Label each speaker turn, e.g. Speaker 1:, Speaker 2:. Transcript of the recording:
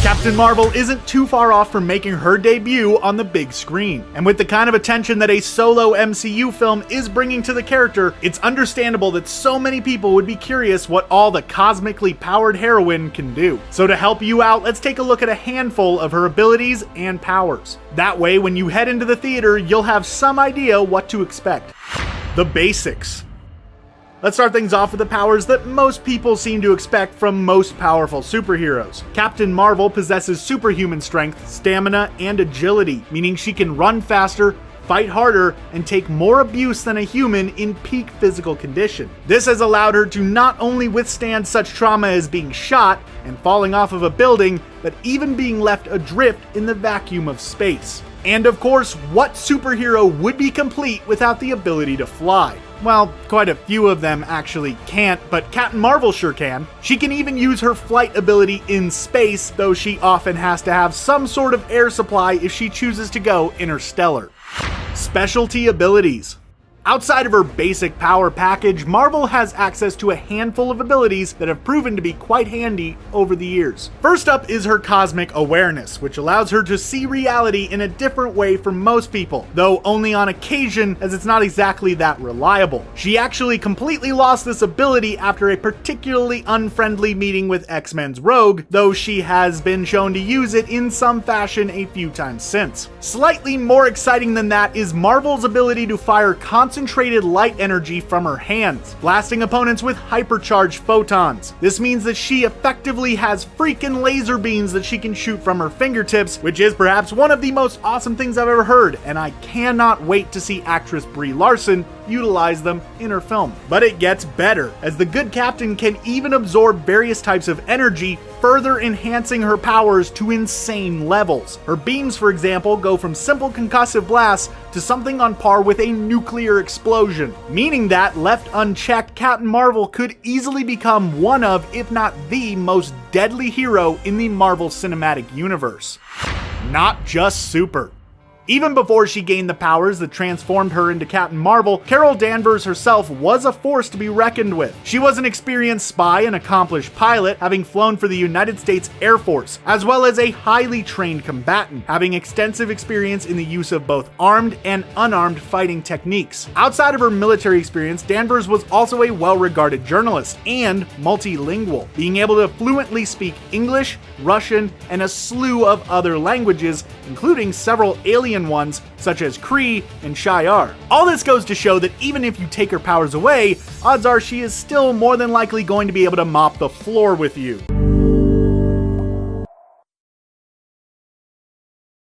Speaker 1: Captain Marvel isn't too far off from making her debut on the big screen. And with the kind of attention that a solo MCU film is bringing to the character, it's understandable that so many people would be curious what all the cosmically powered heroine can do. So to help you out, let's take a look at a handful of her abilities and powers. That way, when you head into the theater, you'll have some idea what to expect. The basics. Let's start things off with the powers that most people seem to expect from most powerful superheroes. Captain Marvel possesses superhuman strength, stamina, and agility, meaning she can run faster, fight harder, and take more abuse than a human in peak physical condition. This has allowed her to not only withstand such trauma as being shot and falling off of a building, but even being left adrift in the vacuum of space. And of course, what superhero would be complete without the ability to fly? Well, quite a few of them actually can't, but Captain Marvel sure can. She can even use her flight ability in space, though she often has to have some sort of air supply if she chooses to go interstellar. Specialty abilities. Outside of her basic power package, Marvel has access to a handful of abilities that have proven to be quite handy over the years. First up is her cosmic awareness, which allows her to see reality in a different way from most people, though only on occasion, as it's not exactly that reliable. She actually completely lost this ability after a particularly unfriendly meeting with X-Men's Rogue, though she has been shown to use it in some fashion a few times since. Slightly more exciting than that is Marvel's ability to fire concentrated light energy from her hands, blasting opponents with hypercharged photons. This means that she effectively has freaking laser beams that she can shoot from her fingertips, which is perhaps one of the most awesome things I've ever heard, and I cannot wait to see actress Brie Larson utilize them in her film. But it gets better, as the good captain can even absorb various types of energy, further enhancing her powers to insane levels. Her beams, for example, go from simple concussive blasts to something on par with a nuclear explosion, meaning that, left unchecked, Captain Marvel could easily become one of, if not the most deadly hero in the Marvel Cinematic Universe. Not just super. Even before she gained the powers that transformed her into Captain Marvel, Carol Danvers herself was a force to be reckoned with. She was an experienced spy and accomplished pilot, having flown for the United States Air Force, as well as a highly trained combatant, having extensive experience in the use of both armed and unarmed fighting techniques. Outside of her military experience, Danvers was also a well-regarded journalist and multilingual, being able to fluently speak English, Russian, and a slew of other languages, including several alien ones such as Kree and Shi'ar. All this goes to show that even if you take her powers away, odds are she is still more than likely going to be able to mop the floor with you.